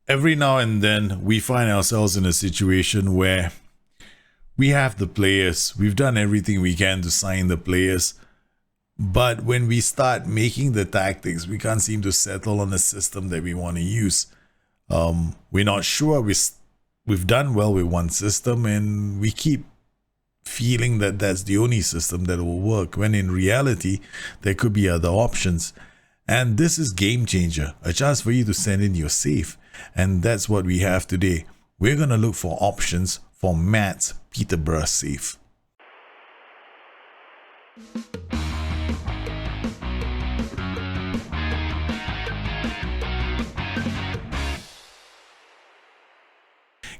Every now and then we find ourselves in a situation where we have the players, we've done everything we can to sign the players, but when we start making the tactics, we can't seem to settle on a system that we want to use. We're not sure. We've done well with one system, and we keep feeling that that's the only system that will work, when in reality there could be other options. And this is Gamechanger, a chance for you to send in your save, and that's what we have today. We're going to look for options for Matt's Peterborough save.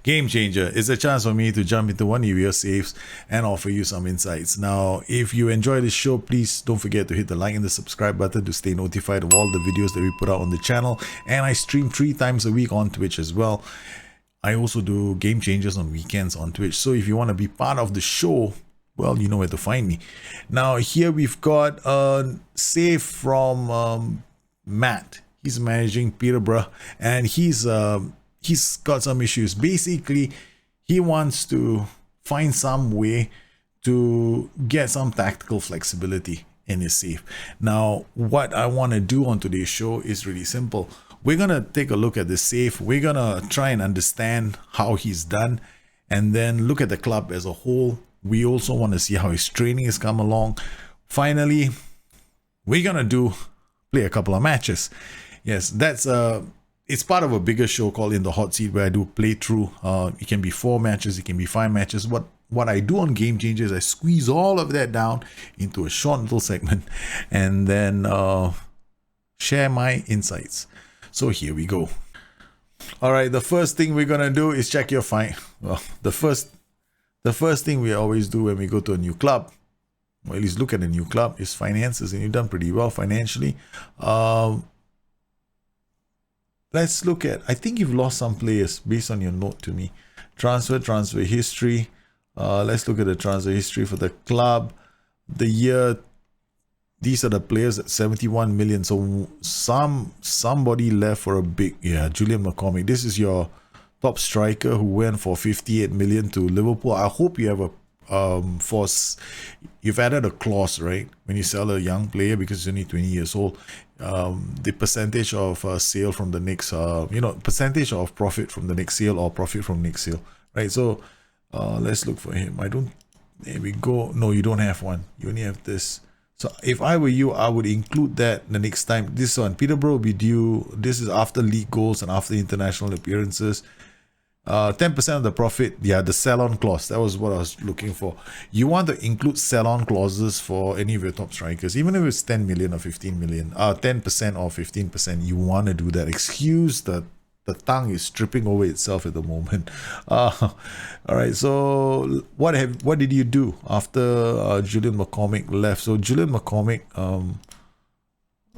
Gamechanger is a chance for me to jump into one of your saves and offer you some insights. Now, if you enjoy this show, please don't forget to hit the like and the subscribe button to stay notified of all the videos that we put out on the channel. And I stream 3 times a week on Twitch as well. I also do game changers on weekends on Twitch. So if you want to be part of the show, well, you know where to find me. Now, here we've got a save from Matt. He's managing Peterborough, and he's got some issues. Basically, he wants to find some way to get some tactical flexibility in his save. Now, what I want to do on today's show is really simple. We're going to take a look at the save. We're going to try and understand how he's done, and then look at the club as a whole. We also want to see how his training has come along. Finally, we're going to play a couple of matches. Yes, that's it's part of a bigger show called In the Hot Seat, where I do playthrough. It can be 4 matches, it can be 5 matches. What I do on Gamechanger is I squeeze all of that down into a short little segment, and then share my insights. So here we go. All right, the first thing we're gonna do is check your well, the first thing we always do when we go to a new club, or at least look at a new club, is finances, and you've done pretty well financially. Let's look at, I think you've lost some players based on your note to me. Transfer history. Let's look at the transfer history for the club. The year, these are the players at 71 million. So somebody left for a big, Julian McCormick. This is your top striker who went for 58 million to Liverpool. I hope you have a you've added a clause, right, when you sell a young player, because he's only 20 years old, the percentage of sale from the next percentage of profit from the next sale, or profit from next sale, right? So let's look for him. There we go. No, you don't have one, you only have this. So if I were you, I would include that the next time. This one, Peterborough, will be due. This is after league goals and after international appearances. 10% of the profit, the sell-on clause. That was what I was looking for. You want to include sell-on clauses for any of your top strikers, even if it's 10 million or 15 million, 10% or 15%. You want to do that. Excuse the tongue is tripping over itself at the moment. All right. So what did you do after Julian McCormick left? So Julian McCormick,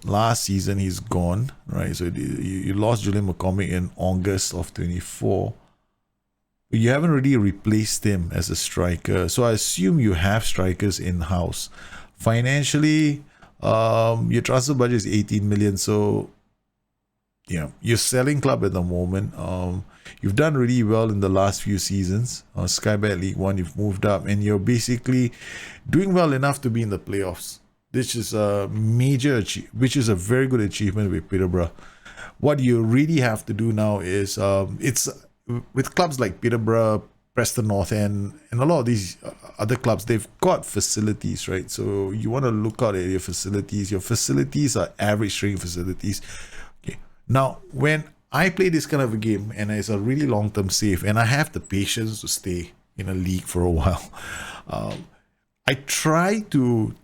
last season he's gone, right? So you lost Julian McCormick in August of 24. You haven't really replaced him as a striker, so I assume you have strikers in-house. Financially, your transfer budget is 18 million, so you're selling club at the moment. You've done really well in the last few seasons. Sky Bet League 1, you've moved up, and you're basically doing well enough to be in the playoffs. This is a major which is a very good achievement with Peterborough. What you really have to do now is it's with clubs like Peterborough, Preston North End, and a lot of these other clubs, they've got facilities, right? So you want to look out at your facilities. Your facilities are average training facilities. Okay. Now, when I play this kind of a game, and it's a really long-term save, and I have the patience to stay in a league for a while, I try to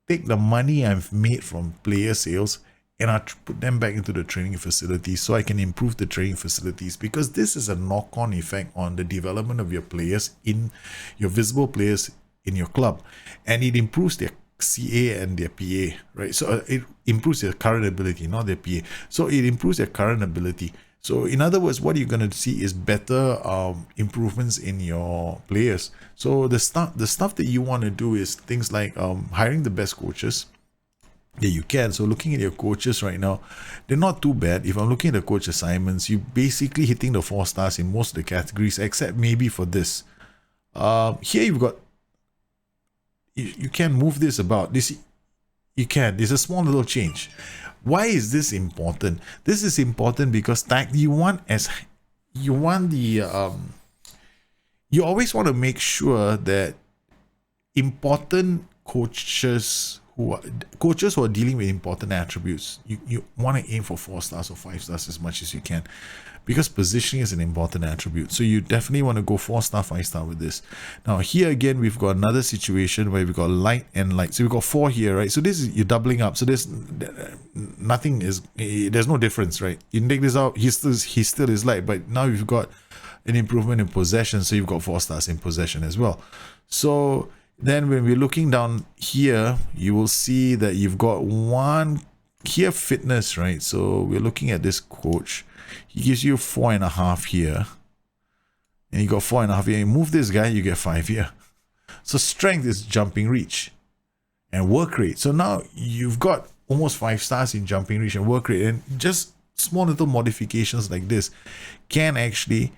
take the money I've made from player sales and I put them back into the training facilities, so I can improve the training facilities, because this is a knock-on effect on the development of your players, in your visible players in your club, and it improves their CA and their PA, right? So it improves their current ability, not their PA. So it improves their current ability. So in other words, what you're going to see is better improvements in your players. So the stuff that you want to do is things like hiring the best coaches, Yeah, you can. So looking at your coaches right now, they're not too bad. If I'm looking at the coach assignments, you're basically hitting the 4 stars in most of the categories, except maybe for this. Here you've got, you can move this about. This you can. There's a small little change. Why is this important? This is important because you always want to make sure that important coaches who are dealing with important attributes, you want to aim for 4 stars or 5 stars as much as you can, because positioning is an important attribute. So you definitely want to go 4 star, 5 star with this. Now here again, we've got another situation where we've got light and light. So we've got 4 here, right? So this is, you're doubling up. So there's no difference, right? You take this out, he still is light, but now you've got an improvement in possession. So you've got 4 stars in possession as well. So then when we're looking down here, you will see that you've got one here, fitness, right? So we're looking at this coach. He gives you 4.5 here. And you got 4.5 here. You move this guy, you get 5 here. So strength is jumping reach and work rate. So now you've got almost 5 stars in jumping reach and work rate. And just small little modifications like this can actually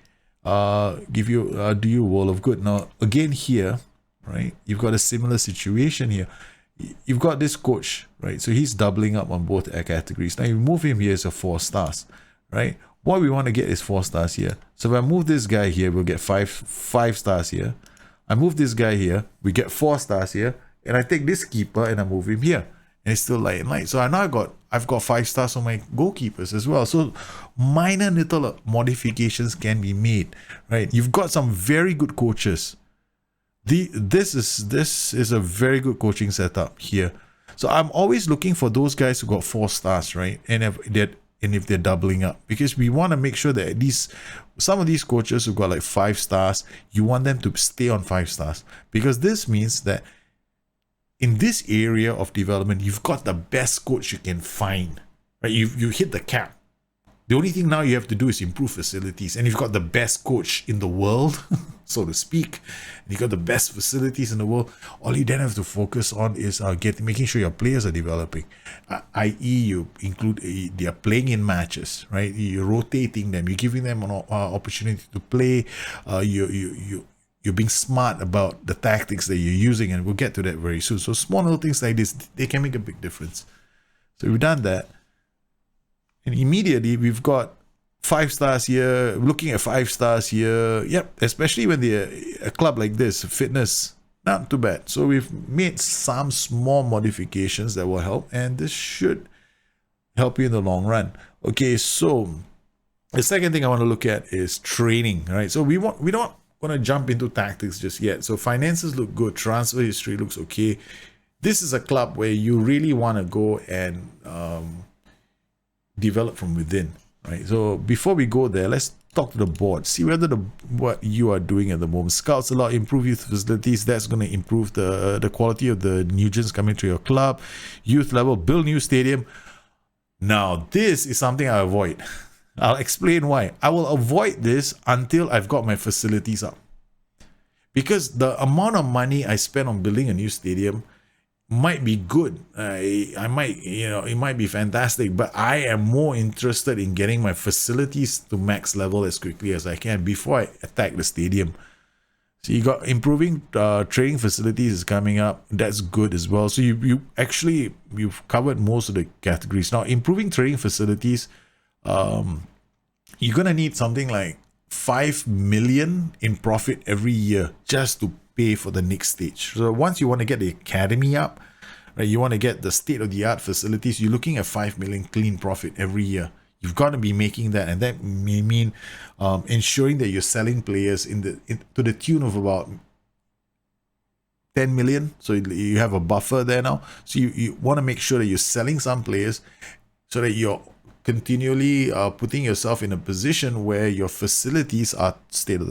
give you, do you a world of good. Now, again here, right, you've got a similar situation here. You've got this coach, right? So he's doubling up on both categories. Now you move him here as a 4 stars, right? What we want to get is 4 stars here. So if I move this guy here, we'll get 5 stars here. I move this guy here, we get 4 stars here. And I take this keeper and I move him here. And it's still light and light. So I've got 5 stars on my goalkeepers as well. So minor little modifications can be made, right? You've got some very good coaches. This is a very good coaching setup here. So I'm always looking for those guys who got 4 stars, right? And if they're doubling up, because we want to make sure that at least some of these coaches who got like 5 stars, you want them to stay on 5 stars, because this means that in this area of development, you've got the best coach you can find, right? You hit the cap. The only thing now you have to do is improve facilities, and you've got the best coach in the world, so to speak, and you've got the best facilities in the world. All you then have to focus on is making sure your players are developing, i.e. you include they are playing in matches, right? You're rotating them, you're giving them an opportunity to play, you're being smart about the tactics that you're using, and we'll get to that very soon. So small little things like this, they can make a big difference. So we've done that. And immediately we've got 5 stars here, looking at 5 stars here. Yep, especially when they're a club like this, fitness, not too bad. So we've made some small modifications that will help, and this should help you in the long run. Okay, so the second thing I want to look at is training, right? So we don't want to jump into tactics just yet. So finances look good, transfer history looks okay. This is a club where you really want to go and develop from within, right? So before we go there, let's talk to the board, see whether what you are doing at the moment. Scouts allow improve youth facilities. That's going to improve the quality of the new gens coming to your club. Youth level, build new stadium. Now this is something I avoid. I'll explain why. I will avoid this until I've got my facilities up, because the amount of money I spend on building a new stadium might be good. I might, it might be fantastic, but I am more interested in getting my facilities to max level as quickly as I can before I attack the stadium. So you got improving training facilities is coming up. That's good as well. So you've covered most of the categories. Now, improving training facilities, you're gonna need something like 5 million in profit every year just to pay for the next stage. So once you want to get the academy up, right, you want to get the state-of-the-art facilities, you're looking at 5 million clean profit every year. You've got to be making that, and that may mean ensuring that you're selling players to the tune of about 10 million. So you have a buffer there now. So you want to make sure that you're selling some players so that you're continually putting yourself in a position where your facilities are state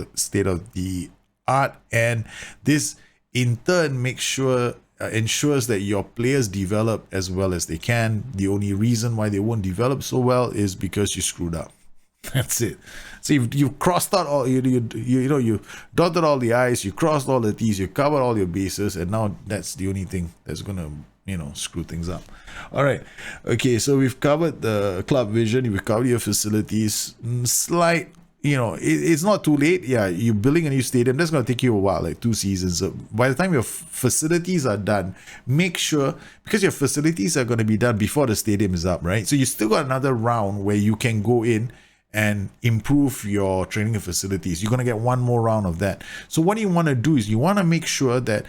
of the art, and this in turn ensures that your players develop as well as they can. The only reason why they won't develop so well is because you screwed up. That's it. So you've crossed out all you dotted all the I's, you crossed all the T's, you covered all your bases, and now that's the only thing that's gonna screw things up. All right. Okay, so we've covered the club vision, we've covered your facilities. Slight, it's not too late. Yeah, you're building a new stadium. That's going to take you a while, like 2 seasons. So by the time your facilities are done, make sure, because your facilities are going to be done before the stadium is up, right? So you still got another round where you can go in and improve your training facilities. You're going to get one more round of that. So what you want to do is you want to make sure that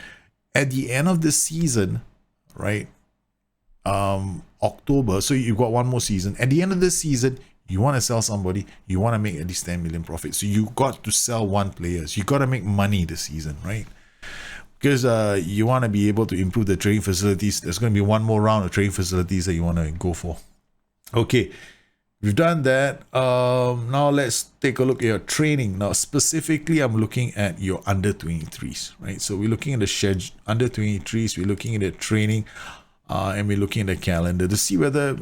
at the end of the season, right, October, so you've got one more season. At the end of the season, you want to sell somebody, you want to make at least 10 million profit. So you got to sell one player. So you got to make money this season, right? Because you want to be able to improve the training facilities. There's going to be one more round of training facilities that you want to go for. Okay. We've done that. Now let's take a look at your training. Now specifically, I'm looking at your under 23s, right? So we're looking at the schedule under 23s. We're looking at the training, and we're looking at the calendar to see whether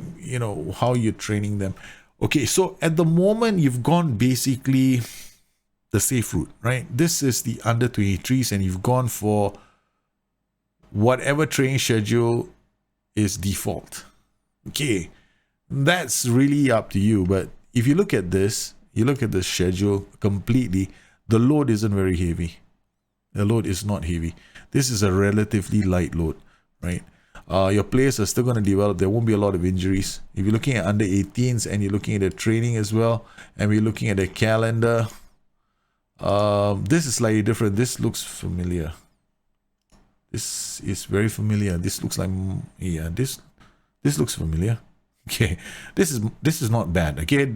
how you're training them. Okay, so at the moment you've gone basically the safe route, right? This is the under 23s, and you've gone for whatever training schedule is default. Okay. That's really up to you, but if you look at this, you look at the schedule completely, the load isn't very heavy. The load is not heavy. This is a relatively light load, right? Your players are still going to develop. There won't be a lot of injuries. If you're looking at under 18s and you're looking at the training as well, and we're looking at the calendar, this is slightly different. This looks familiar. This is very familiar. This looks like, yeah, this looks familiar. Okay, this is not bad. Okay,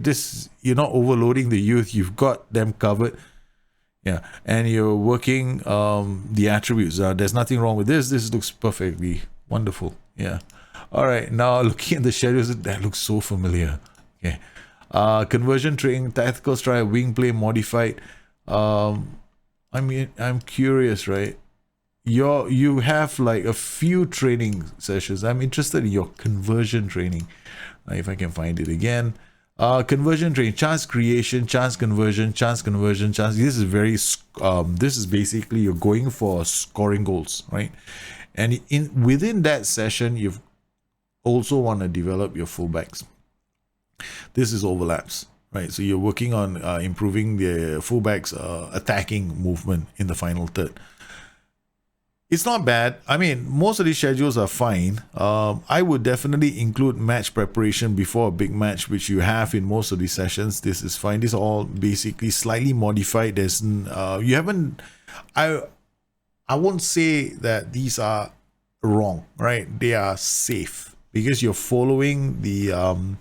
you're not overloading the youth. You've got them covered. Yeah, and you're working the attributes. There's nothing wrong with this. This looks perfectly wonderful. Yeah. All right. Now looking at the schedules, that looks so familiar. Okay. Conversion training, tactical strike, wing play modified. I'm curious, right? You have like a few training sessions. I'm interested in your conversion training. If I can find it again. Conversion training, chance creation, chance conversion, chance. This is basically you're going for scoring goals, right? And within that session, you've also want to develop your fullbacks. This is overlaps, right? So you're working on improving the fullbacks attacking movement in the final third. It's not bad. I mean, most of these schedules are fine. I would definitely include match preparation before a big match, which you have in most of these sessions. This is fine. These are all basically slightly modified. There's you haven't. I won't say that these are wrong, right? They are safe because you're following the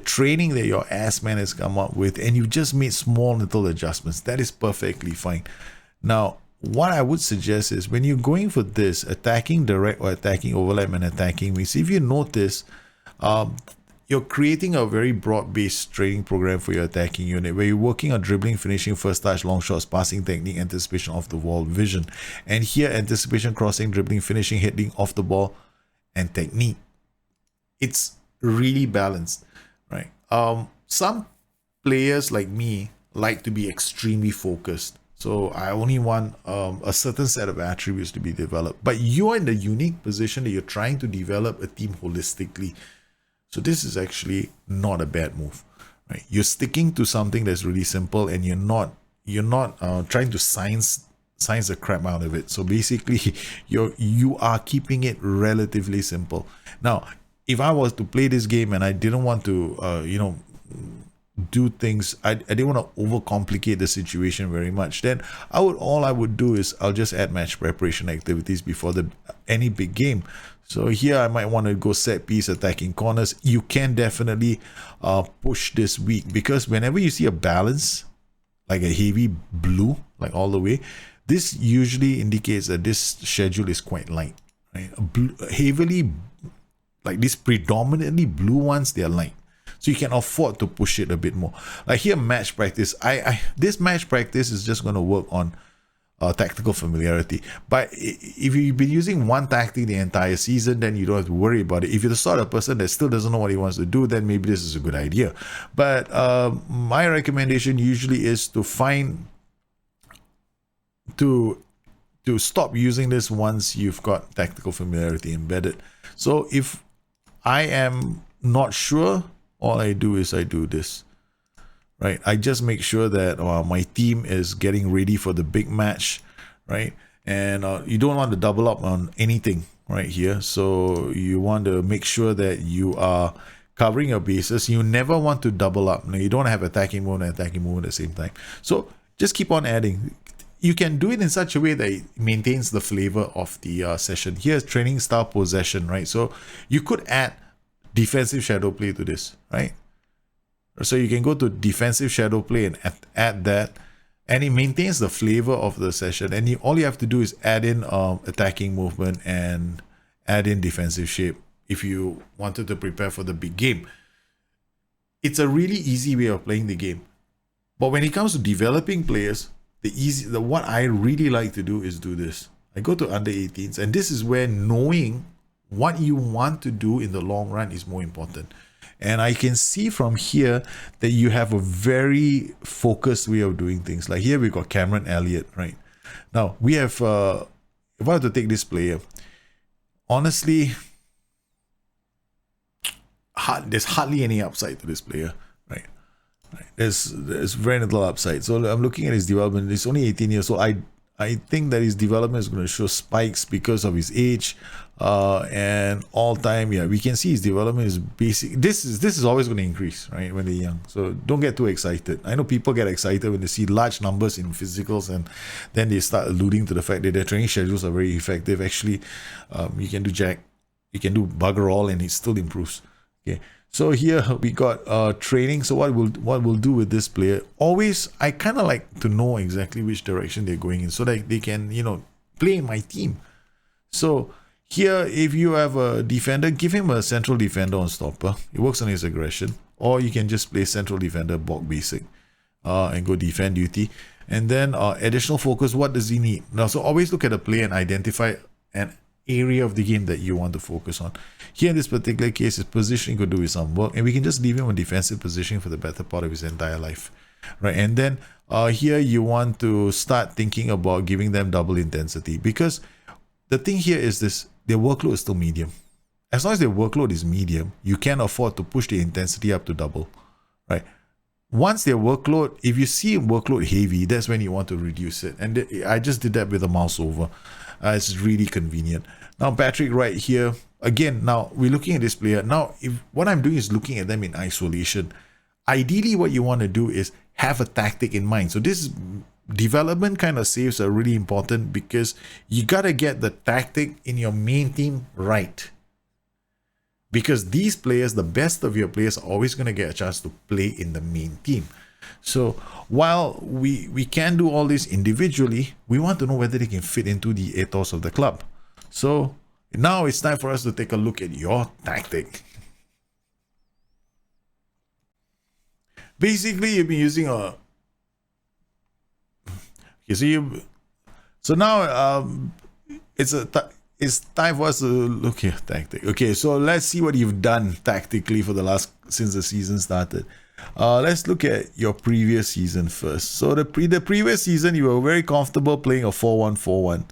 training that your ass man has come up with, and you just made small little adjustments. That is perfectly fine. Now, what I would suggest is when you're going for this attacking direct or attacking overlap and attacking wings, if you notice, you're creating a very broad-based training program for your attacking unit where you're working on dribbling, finishing, first touch, long shots, passing technique, anticipation off the ball, vision. And here, anticipation, crossing, dribbling, finishing, hitting off the ball, and technique. It's really balanced, right? Some players like me like to be extremely focused. So I only want a certain set of attributes to be developed. But you're in the unique position that you're trying to develop a team holistically. So this is actually not a bad move, right? You're sticking to something that's really simple, and you're not trying to science the crap out of it. So basically, you are keeping it relatively simple. Now, if I was to play this game and I didn't want to, do things, I didn't want to overcomplicate the situation very much, then all I would do is I'll just add match preparation activities before any big game. So here I might want to go set piece, attacking corners. You can definitely push this week, because whenever you see a balance like a heavy blue, like all the way, this usually indicates that this schedule is quite light, right? Heavily, like these predominantly blue ones, they're light. So you can afford to push it a bit more. Like here, match practice. This match practice is just going to work on tactical familiarity. But if you've been using one tactic the entire season, then you don't have to worry about it. If you're the sort of person that still doesn't know what he wants to do, then maybe this is a good idea. But my recommendation usually is to to stop using this once you've got tactical familiarity embedded. So if I am not sure, all I do is I do this, right? I just make sure that my team is getting ready for the big match, right? And you don't want to double up on anything right here. So you want to make sure that you are covering your bases. You never want to double up. Now, you don't have attacking mode and attacking mode at the same time. So just keep on adding. You can do it in such a way that it maintains the flavor of the session. Here's training style possession, right? So you could add defensive shadow play to this, right? So you can go to defensive shadow play and add that, and it maintains the flavor of the session. And all you have to do is add in attacking movement and add in defensive shape if you wanted to prepare for the big game. It's a really easy way of playing the game. But when it comes to developing players, what I really like to do is do this. I go to under 18s, and this is where knowing what you want to do in the long run is more important. And I can see from here that you have a very focused way of doing things. Like here we got Cameron Elliott, right? Now we have, if I were to take this player, honestly, there's hardly any upside to this player, right? There's very little upside. So I'm looking at his development. He's only 18 years old. I think that his development is going to show spikes because of his age, and all time. Yeah, we can see his development is basic. This is always going to increase, right, when they're young. So don't get too excited. I know people get excited when they see large numbers in physicals, and then they start alluding to the fact that their training schedules are very effective. Actually, you can do bugger all, and it still improves. Okay. So here we got training. So what we'll do with this player, always I kind of like to know exactly which direction they're going in so that they can, play in my team. So here, if you have a defender, give him a central defender on stopper. It works on his aggression. Or you can just play central defender, bulk basic, and go defend duty. And then additional focus, what does he need? Now, so always look at a player and identify an area of the game that you want to focus on. Here in this particular case, his positioning could do with some work, and we can just leave him on defensive positioning for the better part of his entire life, right? And then here you want to start thinking about giving them double intensity, because the thing here is this: their workload is still medium. As long as their workload is medium, you can afford to push the intensity up to double, right? Once their workload, if you see workload heavy, that's when you want to reduce it. And I just did that with a mouse over. It's really convenient. Now Patrick right here, again, now we're looking at this player. Now, if what I'm doing is looking at them in isolation, ideally what you want to do is have a tactic in mind. So this development kind of saves are really important, because you got to get the tactic in your main team right. Because these players, the best of your players, are always going to get a chance to play in the main team. So while we can do all this individually, we want to know whether they can fit into the ethos of the club. So now it's time for us to take a look at your tactic. Basically, you've been using a... Okay, so now it's time for us to look at tactic. Okay, so let's see what you've done tactically for since the season started. Let's look at your previous season first. So the previous season, you were very comfortable playing a 4-1-4-1.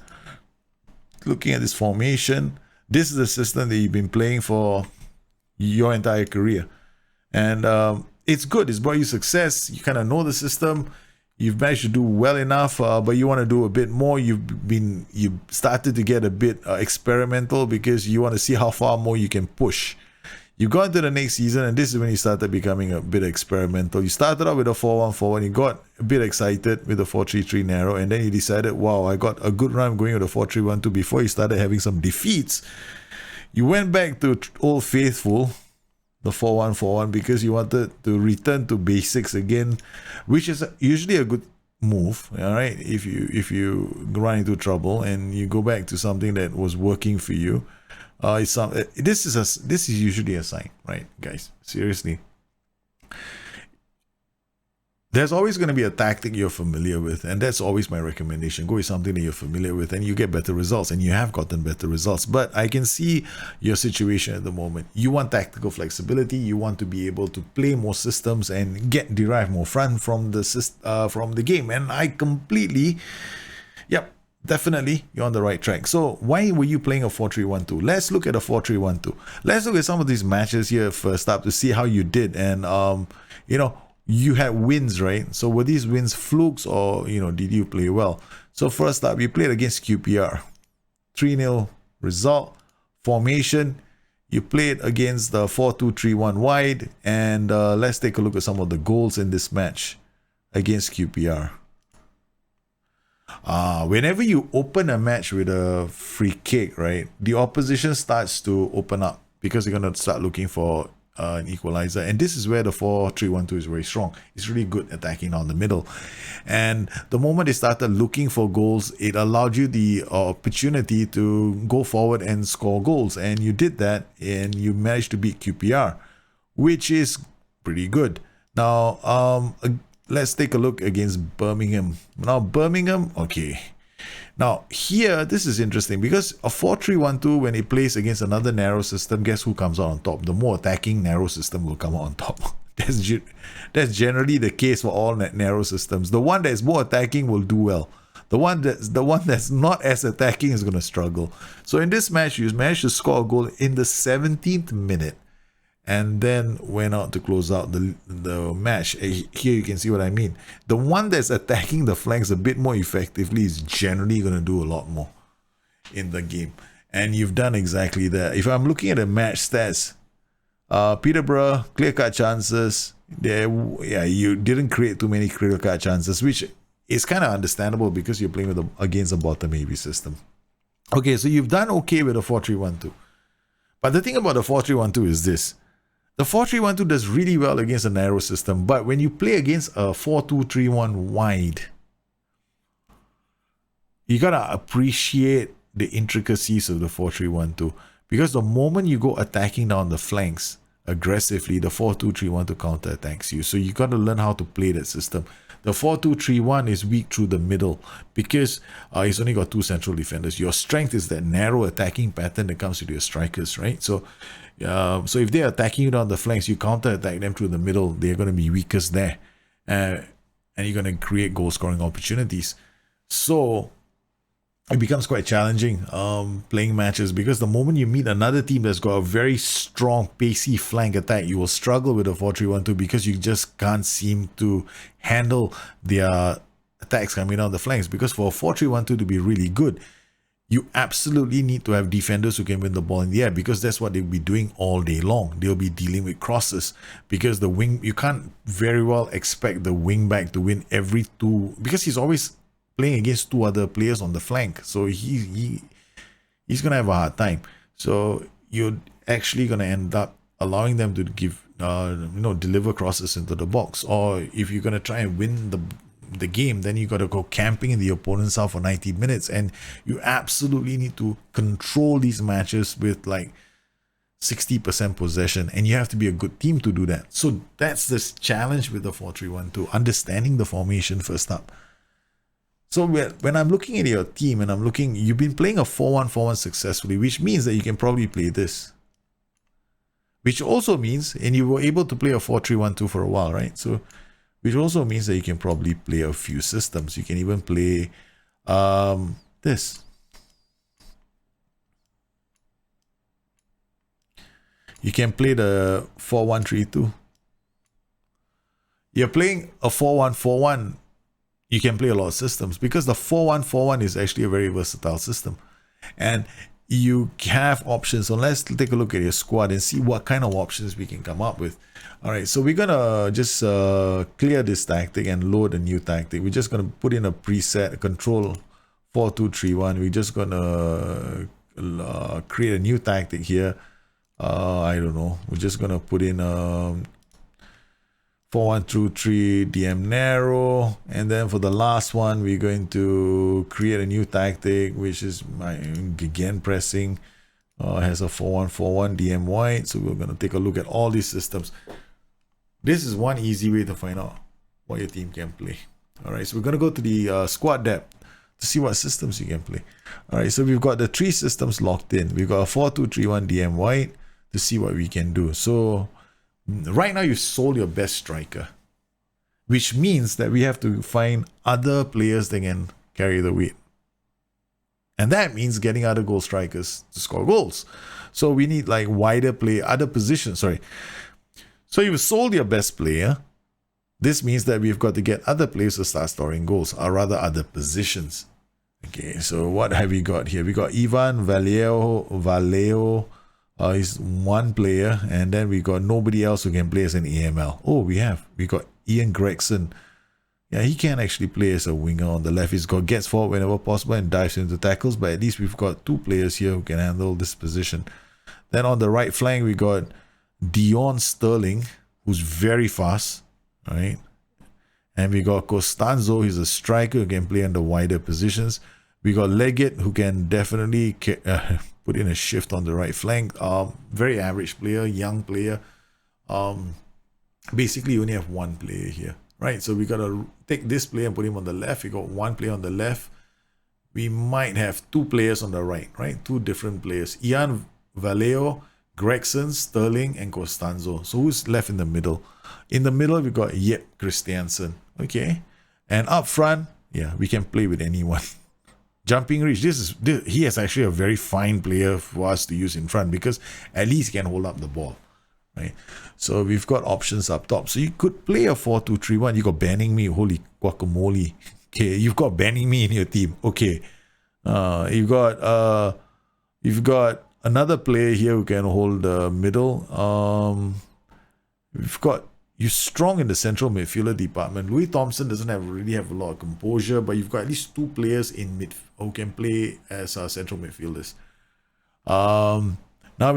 Looking at this formation, this is the system that you've been playing for your entire career, and it's good. It's brought you success. You kind of know the system. You've managed to do well enough, but you want to do a bit more. You started to get a bit experimental, because you want to see how far more you can push. You got into the next season, and this is when you started becoming a bit experimental. You started out with a 4-1-4-1. You got a bit excited with the 4-3-3 narrow, and then you decided, wow, I got a good run going with a 4-3-1-2 before you started having some defeats. You went back to Old Faithful, the 4-1-4-1, because you wanted to return to basics again, which is usually a good move, all right? If you run into trouble and you go back to something that was working for you. This is usually a sign, right, guys? Seriously, there's always going to be a tactic you're familiar with, and that's always my recommendation. Go with something that you're familiar with, and you get better results, and you have gotten better results. But I can see your situation at the moment. You want tactical flexibility. You want to be able to play more systems and derive more fun from the game. And I completely, yep. definitely you're on the right track. So why were you playing a 4-3-1-2? Let's look at a 4-3-1-2. Let's look at some of these matches here first up to see how you did. And you know, you had wins, right? So were these wins flukes, or you know, did you play well? So first up, you played against QPR, 3-0 result. Formation, you played against the 4-2-3-1 wide, and let's take a look at some of the goals in this match against QPR. Whenever you open a match with a free kick, right, the opposition starts to open up because they're going to start looking for an equalizer. And this is where the 4-3-1-2 is very strong. It's really good attacking down the middle. And the moment they started looking for goals, it allowed you the opportunity to go forward and score goals. And you did that, and you managed to beat QPR, which is pretty good. Now, let's take a look against Birmingham. Now, Birmingham, okay. Now, here, this is interesting because a 4-3-1-2, when it plays against another narrow system, guess who comes out on top? The more attacking narrow system will come out on top. That's generally the case for all narrow systems. The one that's more attacking will do well. The one that's not as attacking is going to struggle. So in this match, you managed to score a goal in the 17th minute, and then went out to close out the match. Here you can see what I mean. The one that's attacking the flanks a bit more effectively is generally going to do a lot more in the game. And you've done exactly that. If I'm looking at the match stats, Peterborough, clear-cut chances. You didn't create too many clear-cut chances, which is kind of understandable because you're playing against a bottom heavy system. Okay, so you've done okay with a 4-3-1-2. But the thing about the 4-3-1-2 is this. The 4-3-1-2 does really well against a narrow system, but when you play against a 4-2-3-1 wide, you gotta appreciate the intricacies of the 4-3-1-2, because the moment you go attacking down the flanks aggressively, the 4-2-3-1 counterattacks you. So you gotta learn how to play that system. The 4-2-3-1 is weak through the middle because it's only got two central defenders. Your strength is that narrow attacking pattern that comes with your strikers, right? So if they're attacking you down the flanks, you counter-attack them through the middle, they're going to be weakest there. And you're going to create goal-scoring opportunities. So it becomes quite challenging playing matches, because the moment you meet another team that's got a very strong, pacey flank attack, you will struggle with a 4-3-1-2 because you just can't seem to handle their attacks coming down the flanks. Because for a 4-3-1-2 to be really good, you absolutely need to have defenders who can win the ball in the air, because that's what they'll be doing all day long. They'll be dealing with crosses, because the wing, you can't very well expect the wing back to win every two, because he's always playing against two other players on the flank. So he's gonna have a hard time. So you're actually gonna end up allowing them to give deliver crosses into the box. Or if you're gonna try and win the game, then you got to go camping in the opponent's half for 90 minutes, and you absolutely need to control these matches with like 60% possession, and you have to be a good team to do that. So that's this challenge with the 4-3-1-2, understanding the formation first up. So when I'm looking at your team and I'm looking, you've been playing a 4-1-4-1 successfully, which means that you can probably play this, which also means, and you were able to play a 4-3-1-2 for a while, right? So which also means that you can probably play a few systems. You can even play this. You can play the 4-1-3-2. You're playing a 4-1-4-1. You can play a lot of systems, because the 4-1-4-1 is actually a very versatile system. And you have options. So let's take a look at your squad and see what kind of options we can come up with. All right, so we're gonna just clear this tactic and load a new tactic. We're just gonna put in a preset, control 4-2-3-1. We're just gonna create a new tactic here. I don't know. We're just gonna put in 4-1-2-3 DM narrow, and then for the last one, we're going to create a new tactic, which is my again pressing. Has a 4-1-4-1 DM wide. So we're gonna take a look at all these systems. This is one easy way to find out what your team can play. All right, so we're going to go to the squad depth to see what systems you can play. All right, so we've got the three systems locked in. We've got a 4-2-3-1 DM wide to see what we can do. So right now you've sold your best striker, which means that we have to find other players that can carry the weight. And that means getting other goal strikers to score goals. So we need like wider play, other positions. Sorry. So you've sold your best player. This means that we've got to get other players to start scoring goals, or rather other positions. Okay, so what have we got here? We got Ivan Valeo. He's one player, and then we got nobody else who can play as an AML. Oh, we got Ian Gregson. Yeah, he can actually play as a winger on the left. He's got gets forward whenever possible and dives into tackles, but at least we've got two players here who can handle this position. Then on the right flank, we got Dion Sterling, who's very fast, right? And we got Costanzo, he's a striker who can play on the wider positions. We got Leggett, who can definitely put in a shift on the right flank. Very average player, young player. Basically, you only have one player here, right? So we got to take this player and put him on the left. We got one player on the left. We might have two players on the right? Two different players. Ian Valeo, Gregson, Sterling, and Costanzo. So who's left in the middle? In the middle, we got Yep Christiansen. Okay. And up front, yeah, we can play with anyone. Jumping reach. He is actually a very fine player for us to use in front because at least he can hold up the ball. Right. So we've got options up top. So you could play a 4-2-3-1. You got banning me. Holy guacamole. Okay, you've got banning me in your team. Okay. You've got another player here who can hold the middle. We've got you strong in the central midfielder department. Louis Thompson doesn't really have a lot of composure, but you've got at least two players in mid who can play as central midfielders. Now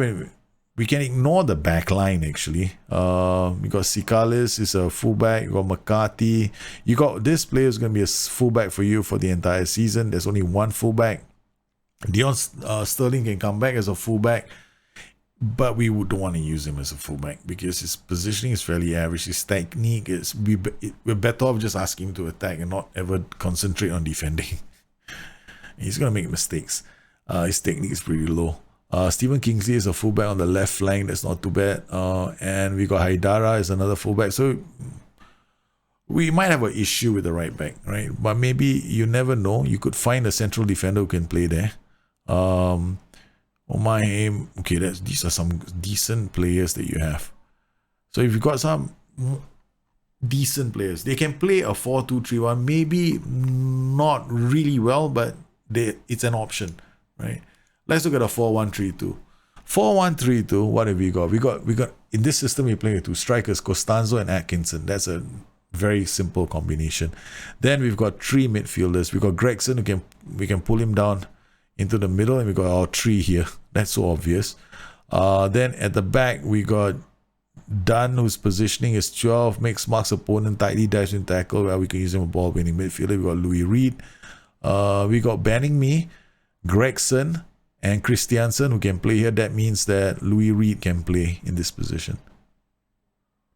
we can ignore the back line actually. You got Sikalis is a fullback. You got McCarthy. You got this player is going to be a fullback for you for the entire season. There's only one fullback. Dion Sterling can come back as a fullback, but we don't want to use him as a fullback because his positioning is fairly average. His technique is we're better off just asking him to attack and not ever concentrate on defending. He's gonna make mistakes. His technique is pretty low. Stephen Kingsley is a fullback on the left flank. That's not too bad. And we got Haidara as another fullback. So we might have an issue with the right back, right? But maybe you never know. You could find a central defender who can play there. Okay, these are some decent players that you have. So if you've got some decent players, they can play a 4-2-3-1. Maybe not really well, but it's an option, right? Let's look at a 4-1-3-2. 4-1-3-2, what have we got? We got in this system we're playing with two strikers, Costanzo and Atkinson. That's a very simple combination. Then we've got three midfielders. We got Gregson who we can pull him down into the middle, and we got our tree here. That's so obvious. Then at the back we got Dunn, whose positioning is 12, makes marks opponent, tightly dives in tackle, where we can use him a ball winning midfielder. We got Louis Reed. We got banning me, Gregson, and Christiansen who can play here. That means that Louis Reed can play in this position.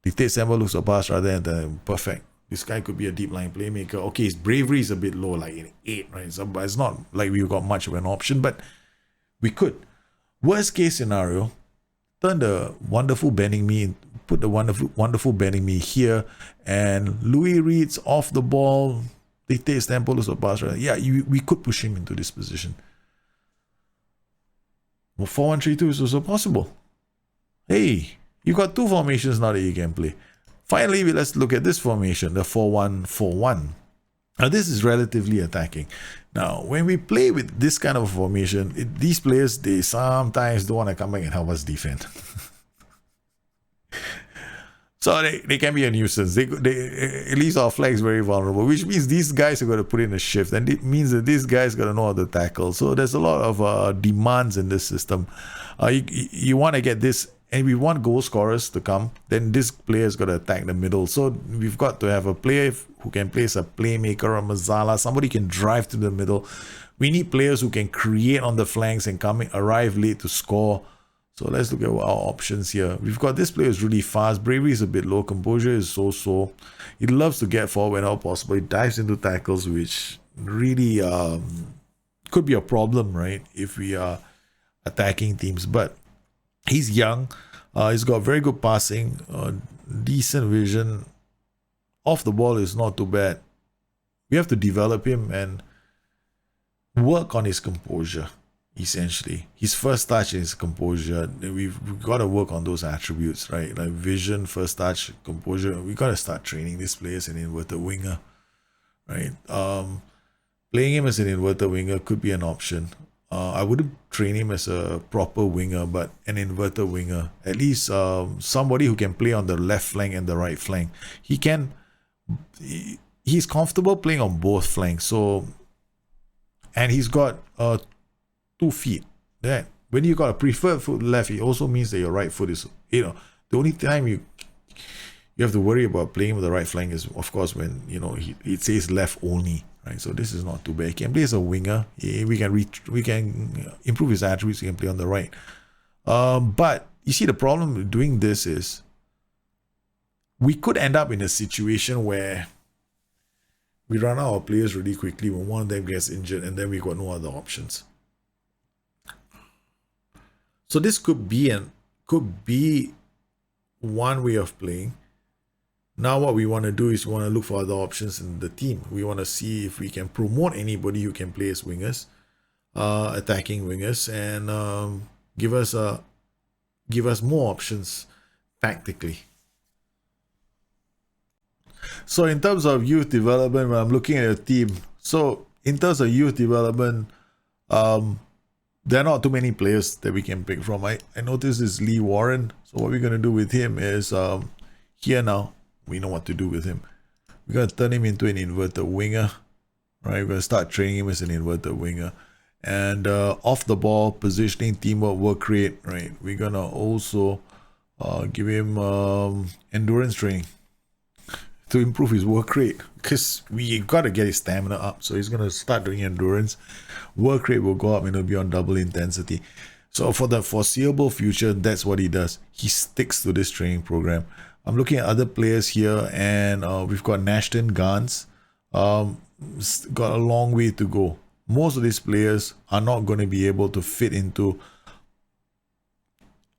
Dictate Samba looks a pass rather than perfect. This guy could be a deep line playmaker. Okay, his bravery is a bit low, like an 8, right? So, but it's not like we've got much of an option, but we could. Worst case scenario, turn the wonderful banning me, put the wonderful banning me here, and Louis Reed's off the ball. Dictate Samba looks a pass rather. Yeah, we could push him into this position. Well, 4-1-3-2 is also possible. Hey, you got two formations now that you can play. Finally, let's look at this formation, the 4-1-4-1. Now, this is relatively attacking. Now, when we play with this kind of formation, these players, they sometimes don't want to come back and help us defend. So they can be a nuisance. They at least our flag is very vulnerable, which means these guys are going to put in a shift, and it means that these guys got to know how to tackle. So there's a lot of demands in this system. You want to get this, and we want goal scorers to come, then this player's got to attack the middle. So we've got to have a player who can play as a playmaker or Mazzala. Somebody can drive to the middle. We need players who can create on the flanks and arrive late to score. So let's look at our options here. We've got this player is really fast. Bravery is a bit low. Composure is so-so. He loves to get forward whenever possible. He dives into tackles, which really could be a problem, right? If we are attacking teams. But he's young. He's got very good passing. Decent vision. Off the ball is not too bad. We have to develop him, and work on his composure. Essentially, his first touch and his composure. We've got to work on those attributes, right? Like vision, first touch, composure. We got to start training these players in inverted winger, right? Playing him as an inverted winger could be an option. I wouldn't train him as a proper winger, but an inverted winger. At least somebody who can play on the left flank and the right flank. He's comfortable playing on both flanks. So, and he's got 2 feet. That when you got a preferred foot left, it also means that your right foot is, the only time you have to worry about playing with the right flank is, of course, when it says left only, right? So this is not too bad. He can play as a winger. We can improve his attributes. He can play on the right. But you see, the problem with doing this is we could end up in a situation where we run out of players really quickly when one of them gets injured, and then we got no other options. So this could be one way of playing. Now what we want to do is we want to look for other options in the team. We want to see if we can promote anybody who can play as wingers, attacking wingers, and give us more options tactically. So in terms of youth development, when I'm looking at a team, so in terms of youth development, there are not too many players that we can pick from. I noticed is Lee Warren. So what we're going to do with him is here now, we know what to do with him. We're going to turn him into an inverted winger, right? We're going to start training him as an inverted winger. And off the ball, positioning, teamwork, work rate, right? We're going to also give him endurance training to improve his work rate, because we got to get his stamina up. So he's going to start doing endurance. Work rate will go up and it'll be on double intensity. So for the foreseeable future, that's what he does. He sticks to this training program. I'm looking at other players here, and we've got Nashton Gans. Got a long way to go. Most of these players are not going to be able to fit into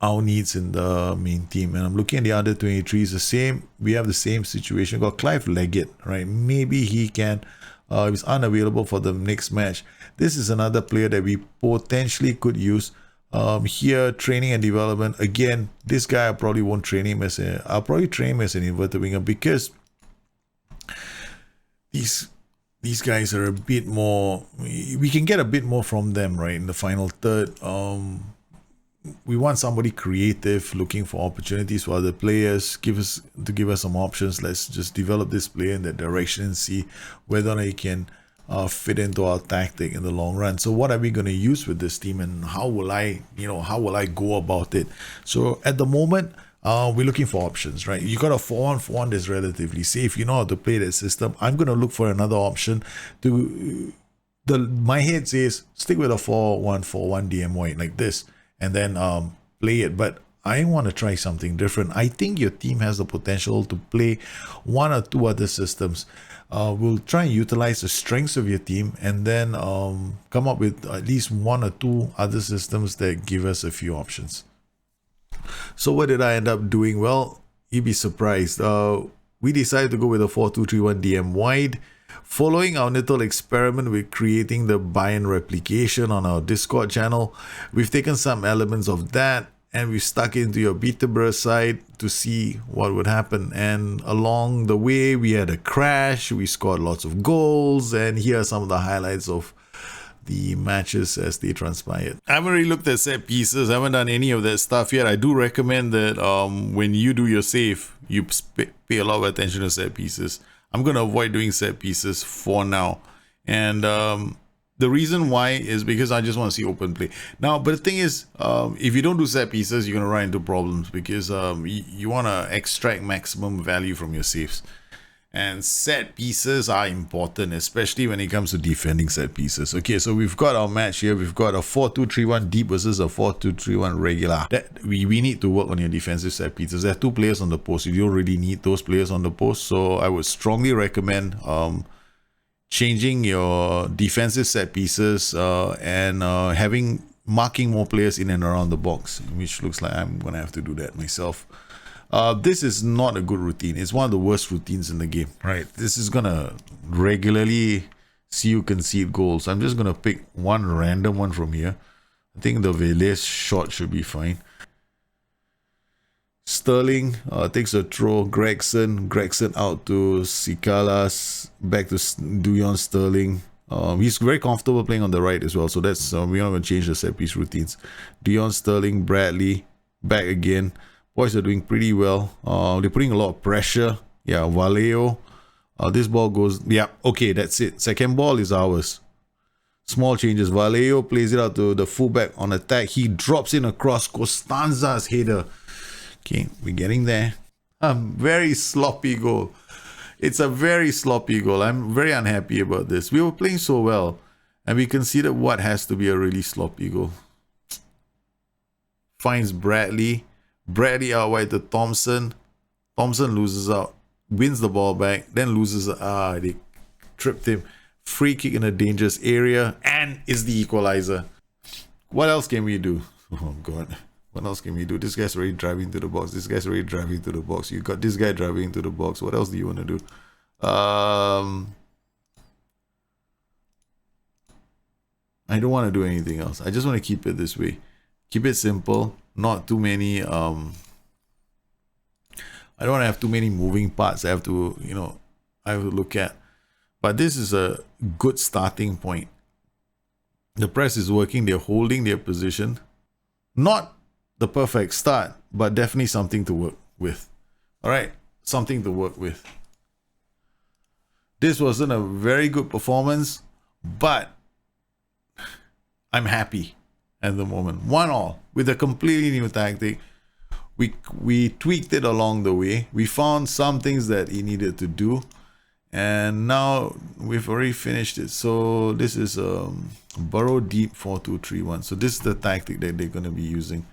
our needs in the main team. And I'm looking at the under 23s, the same. We have the same situation. We've got Clive Leggett, right? Maybe he can, he's unavailable for the next match. This is another player that we potentially could use. Here, training and development. Again, this guy I probably won't train him as I'll probably train him as an inverted winger, because these guys are a bit more, we can get a bit more from them, right? In the final third. We want somebody creative, looking for opportunities for other players, give us some options. Let's just develop this player in that direction and see whether or not he can fit into our tactic in the long run. So what are we going to use with this team, and how will I go about it? So at the moment, we're looking for options, right? You got a 4-1-4-1 that's relatively safe. You know how to play that system. I'm going to look for another option. My head says stick with a 4-1-4-1 DMY like this, and then play it. But I want to try something different. I think your team has the potential to play one or two other systems. We'll try and utilize the strengths of your team, and then come up with at least one or two other systems that give us a few options. So what did I end up doing? Well, you'd be surprised. We decided to go with a 4-2-3-1 DM wide. Following our little experiment with creating the buy-in replication on our Discord channel, we've taken some elements of that and we stuck into your Peterborough side to see what would happen. And along the way, we had a crash, we scored lots of goals, and here are some of the highlights of the matches as they transpired. I haven't really looked at set pieces, I haven't done any of that stuff yet. I do recommend that when you do your save, you pay a lot of attention to set pieces. I'm going to avoid doing set pieces for now. And the reason why is because I just want to see open play. Now, but the thing is, if you don't do set pieces, you're going to run into problems because you want to extract maximum value from your saves. And set pieces are important, especially when it comes to defending set pieces. Okay, so we've got our match here. We've got a 4-2-3-1 deep versus a 4-2-3-1 regular. That we need to work on your defensive set pieces. There are two players on the post. You don't really need those players on the post. So I would strongly recommend changing your defensive set pieces and marking more players in and around the box, which looks like I'm going to have to do that myself. This is not a good routine. It's one of the worst routines in the game, right? This is gonna regularly see you concede goals. I'm just going to pick one random one from here. I think the Velez shot should be fine. Sterling takes a throw. Gregson out to Sikalas. Back to Dujon Sterling. He's very comfortable playing on the right as well. So that's we're not going to change the set piece routines. Dujon Sterling, Bradley, back again. Boys are doing pretty well. They're putting a lot of pressure. Yeah, Vallejo. This ball goes. Yeah, okay, that's it. Second ball is ours. Small changes. Vallejo plays it out to the fullback on attack. He drops in across Costanza's header. Okay, we're getting there. A very sloppy goal. It's a very sloppy goal. I'm very unhappy about this. We were playing so well, and we conceded what has to be a really sloppy goal. Finds Bradley. Bradley out wide to Thompson. Thompson loses out. Wins the ball back. Then loses. They tripped him. Free kick in a dangerous area. And is the equalizer. What else can we do? Oh, God. What else can we do? This guy's already driving to the box. This guy's already driving to the box. You got this guy driving to the box. What else do you want to do? I don't want to do anything else. I just want to keep it this way. Keep it simple. Not too many. I don't want to have too many moving parts. I have to look at. But this is a good starting point. The press is working. They're holding their position. Not the perfect start, but definitely something to work with. All right, something to work with. This wasn't a very good performance, but I'm happy at the moment. 1-1 with a completely new tactic. We tweaked it along the way. We found some things that he needed to do, and now we've already finished it. So this is Burrow Deep 4-2-3-1. So this is the tactic that they're going to be using.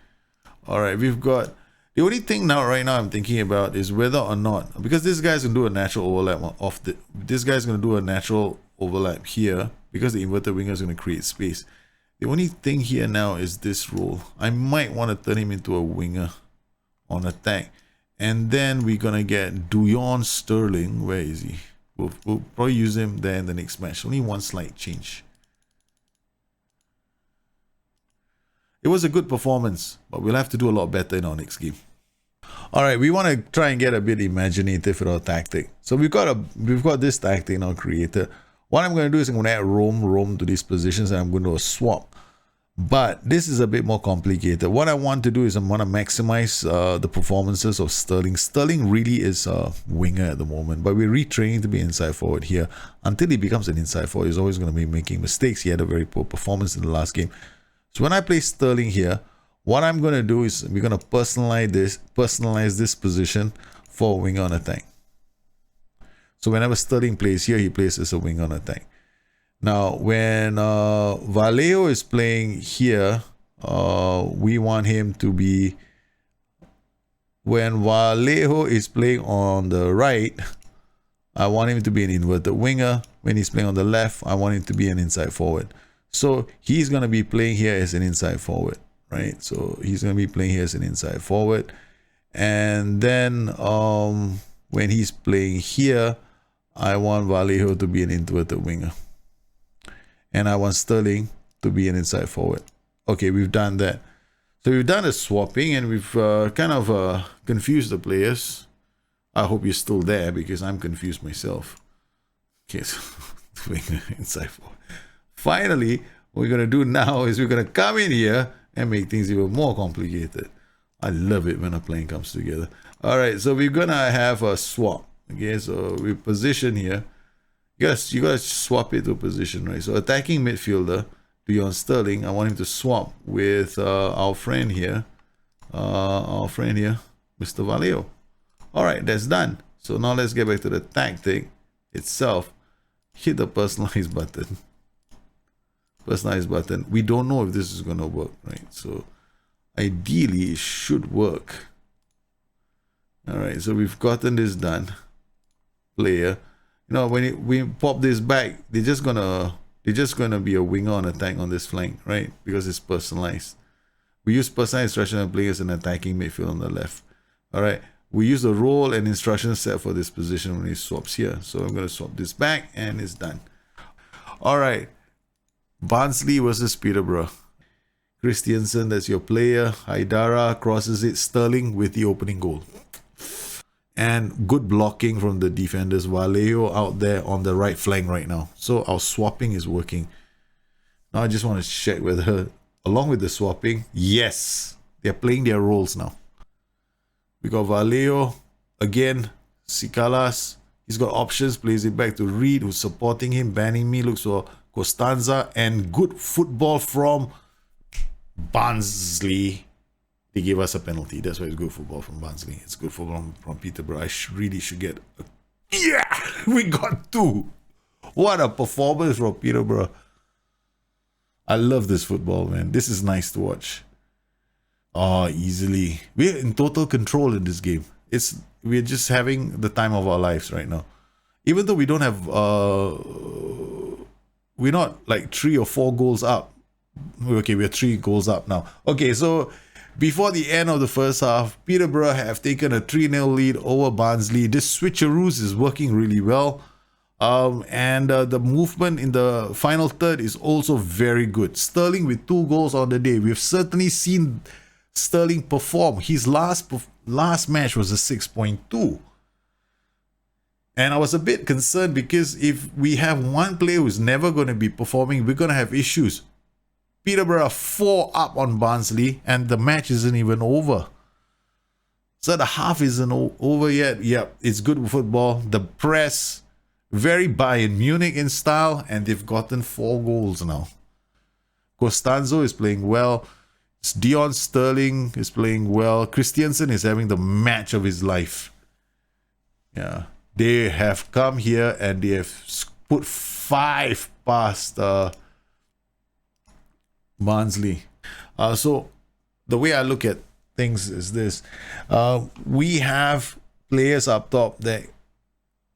All right, we've got the only thing right now I'm thinking about is whether or not, because this guy's gonna do a natural overlap this guy's gonna do a natural overlap here because the inverted winger is gonna create space. The only thing here now is this role. I might want to turn him into a winger on attack, and then we're gonna get Dujon Sterling. Where is he? We'll probably use him there in the next match. Only one slight change. It was a good performance, but we'll have to do a lot better in our next game. All right, we want to try and get a bit imaginative with our tactic. So we've got this tactic now created. What I'm going to do is I'm going to add roam to these positions, and I'm going to swap. But this is a bit more complicated. What I want to do is I want to maximize the performances of Sterling. Sterling really is a winger at the moment, but we're retraining to be inside forward here. Until he becomes an inside forward, he's always going to be making mistakes. He had a very poor performance in the last game. So when I play Sterling here, what I'm going to do is we're going to personalize this position for a winger on attack. So whenever Sterling plays here, he plays as a winger on attack. Now, when Vallejo is playing here, we want him to be... When Vallejo is playing on the right, I want him to be an inverted winger. When he's playing on the left, I want him to be an inside forward. So he's going to be playing here as an inside forward, right? So he's going to be playing here as an inside forward. And then when he's playing here, I want Vallejo to be an inverted winger. And I want Sterling to be an inside forward. Okay, we've done that. So we've done a swapping, and we've kind of confused the players. I hope you're still there because I'm confused myself. Okay, so winger, inside forward. Finally, what we're going to do now is we're going to come in here and make things even more complicated. I love it when a plane comes together. All right, so we're going to have a swap. Okay, so we position here. Yes, you got to swap it to a position, right? So attacking midfielder, Dujon Sterling, I want him to swap with our friend here, Mr. Vallejo. All right, that's done. So now let's get back to the tactic itself. Hit the personalize button. Personalized button. We don't know if this is going to work, right? So ideally it should work. All right, so we've gotten this done. Player, when we pop this back, they're just gonna be a winger on attack on this flank, right? Because it's personalized. We use personalized instruction and play as an attacking midfield on the left. All right, we use the role and instruction set for this position when he swaps here. So I'm going to swap this back, and it's done. All right. Barnsley versus Peterborough. Christiansen, that's your player. Haidara crosses it. Sterling with the opening goal. And good blocking from the defenders. Vallejo out there on the right flank right now. So our swapping is working. Now I just want to check whether, along with the swapping, yes, they're playing their roles now. We got Vallejo again. Sikalas, he's got options, plays it back to Reed, who's supporting him, banning me, looks for Costanza, and good football from Barnsley. They gave us a penalty. That's why it's good football from Barnsley. It's good football from Peterborough. I really should get a... Yeah, we got 2. What a performance from Peterborough. I love this football, man. This is nice to watch. Oh, easily. We're in total control in this game. We're just having the time of our lives right now. Even though we don't have... we're not like 3 or 4 goals up. Okay, we're 3 goals up now. Okay, so before the end of the first half, Peterborough have taken a 3-0 lead over Barnsley. This switcheroos is working really well. And the movement in the final third is also very good. Sterling with 2 goals on the day. We've certainly seen Sterling perform. His last match was a 6.2. And I was a bit concerned because if we have one player who's never going to be performing, we're going to have issues. Peterborough 4 up on Barnsley and the match isn't even over. So the half isn't over yet. Yep, it's good football. The press, very Bayern Munich in style, and they've gotten 4 goals now. Costanzo is playing well. Dion Sterling is playing well. Christiansen is having the match of his life. Yeah. They have come here and they have put 5 past Barnsley. So the way I look at things is this. We have players up top that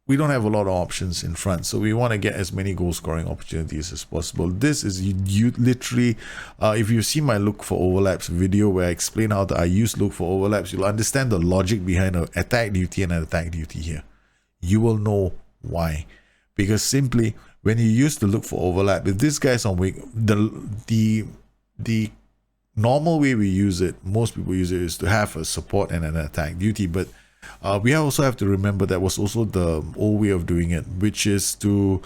we don't have a lot of options in front. So we want to get as many goal scoring opportunities as possible. This is you literally, if you see my look for overlaps video where I explain how I use look for overlaps, you'll understand the logic behind an attack duty and an attack duty here. You will know why. Because simply, when you use the look for overlap, if this guy's on wing, the normal way we use it, most people use it, is to have a support and an attack duty. But we also have to remember that was also the old way of doing it, which is to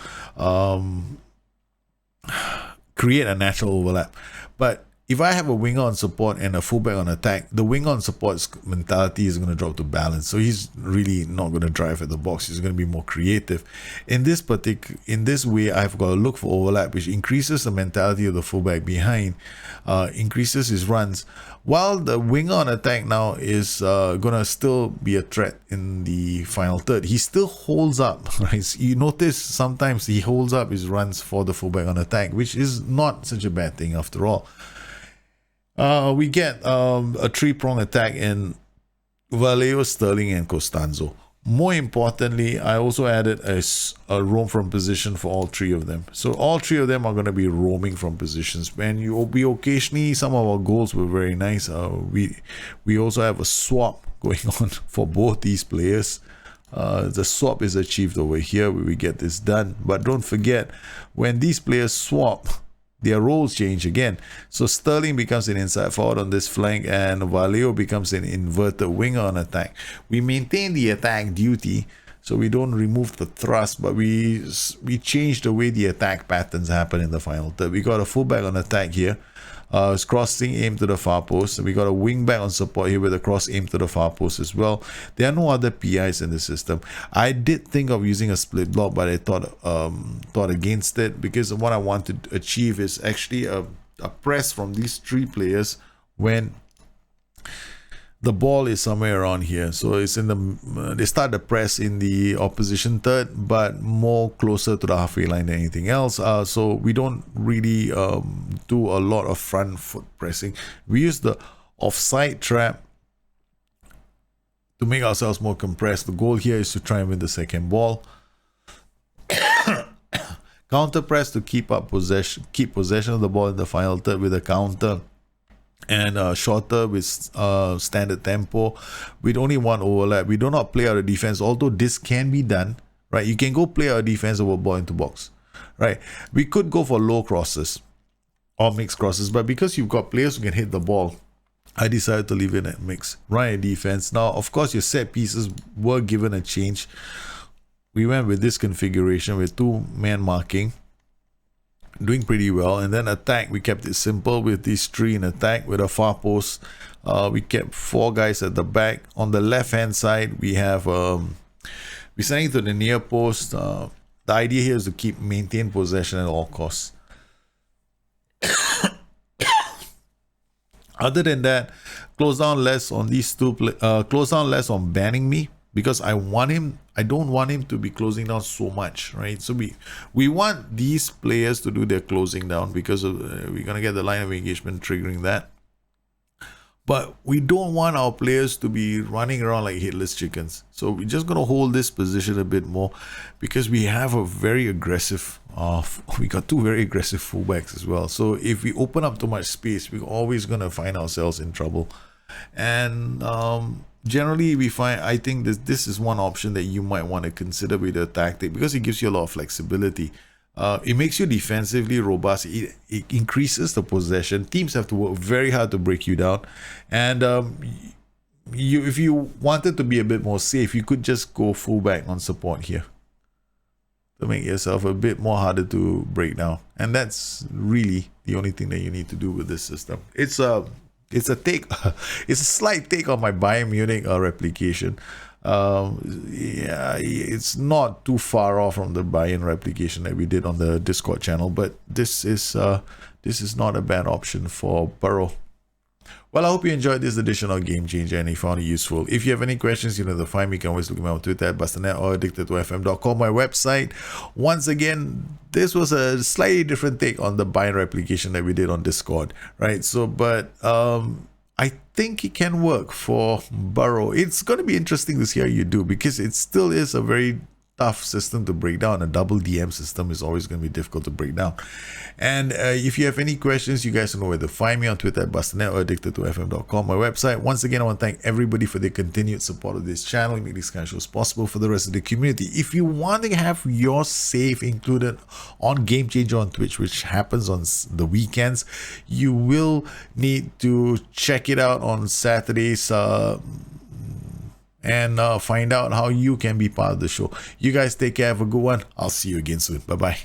create a natural overlap. But if I have a winger on support and a fullback on attack, the winger on support's mentality is going to drop to balance. So he's really not going to drive at the box. He's going to be more creative. In this way, I've got to look for overlap, which increases the mentality of the fullback behind, increases his runs. While the winger on attack now is going to still be a threat in the final third, he still holds up. Right? You notice sometimes he holds up his runs for the fullback on attack, which is not such a bad thing after all. We get a 3-prong attack in Vallejo, Sterling and Costanzo. More importantly, I also added a roam from position for all 3 of them. So all 3 of them are going to be roaming from positions. And we occasionally, some of our goals were very nice. We also have a swap going on for both these players. The swap is achieved over here where we get this done. But don't forget, when these players swap, their roles change again. So Sterling becomes an inside forward on this flank and Vallejo becomes an inverted winger on attack. We maintain the attack duty, so we don't remove the thrust, but we change the way the attack patterns happen in the final third. We got a fullback on attack here. It's crossing aim to the far post. We got a wing back on support here with a cross aim to the far post as well. There are no other PIs in the system. I did think of using a split block, but I thought against it, because what I want to achieve is actually a press from these 3 players when the ball is somewhere around here. So it's in the they start the press in the opposition third, but more closer to the halfway line than anything else. So we don't really do a lot of front foot pressing. We use the offside trap to make ourselves more compressed. The goal here is to try and win the second ball. Counter press to keep possession of the ball in the final third with a counter. And shorter with standard tempo with only 1 overlap. We do not play out of defense, although this can be done, right? You can go play out of defense over ball into box, right? We could go for low crosses or mixed crosses, but because you've got players who can hit the ball, I decided to leave it at mix. Run at defense. Now, of course, your set pieces were given a change. We went with this configuration with 2-man marking, doing pretty well. And then attack, we kept it simple with these 3 in attack with a far post. We kept 4 guys at the back. On the left hand side, we have we're sending to the near post. The idea here is to maintain possession at all costs. Other than that, close down less on these two. Close down less on banning me, because I don't want him to be closing down so much, right? So we want these players to do their closing down, because we're gonna get the line of engagement triggering that. But we don't want our players to be running around like headless chickens. So we're just going to hold this position a bit more, because we have a very aggressive, we got 2 very aggressive fullbacks as well. So if we open up too much space, we're always going to find ourselves in trouble. And generally, I think this is one option that you might want to consider with the tactic, because it gives you a lot of flexibility. It makes you defensively robust. It increases the possession. Teams have to work very hard to break you down. And if you wanted to be a bit more safe, you could just go fullback on support here to make yourself a bit more harder to break down. And that's really the only thing that you need to do with this system. It's a slight take on my Bayern Munich replication. Yeah, it's not too far off from the Bayern replication that we did on the Discord channel, but this is not a bad option for Borough. Well, I hope you enjoyed this edition of Gamechanger and you found it useful. If you have any questions, you know to find me. You can always look me on Twitter at Bustthenet or addicted2fm.com, my website. Once again, this was a slightly different take on the Bayern replication that we did on Discord, right? So, but I think it can work for Borough. It's going to be interesting to see how you do, because it still is a very tough system to break down. A double DM system is always going to be difficult to break down. And if you have any questions, you guys know where to find me on Twitter at Bustthenet or addicted2fm.com, my website. Once again, I want to thank everybody for their continued support of this channel. We make these kind of shows possible for the rest of the community. If you want to have your save included on Gamechanger on Twitch, which happens on the weekends, you will need to check it out on Saturdays and find out how you can be part of the show. You guys take care. Have a good one. I'll see you again soon. Bye-bye.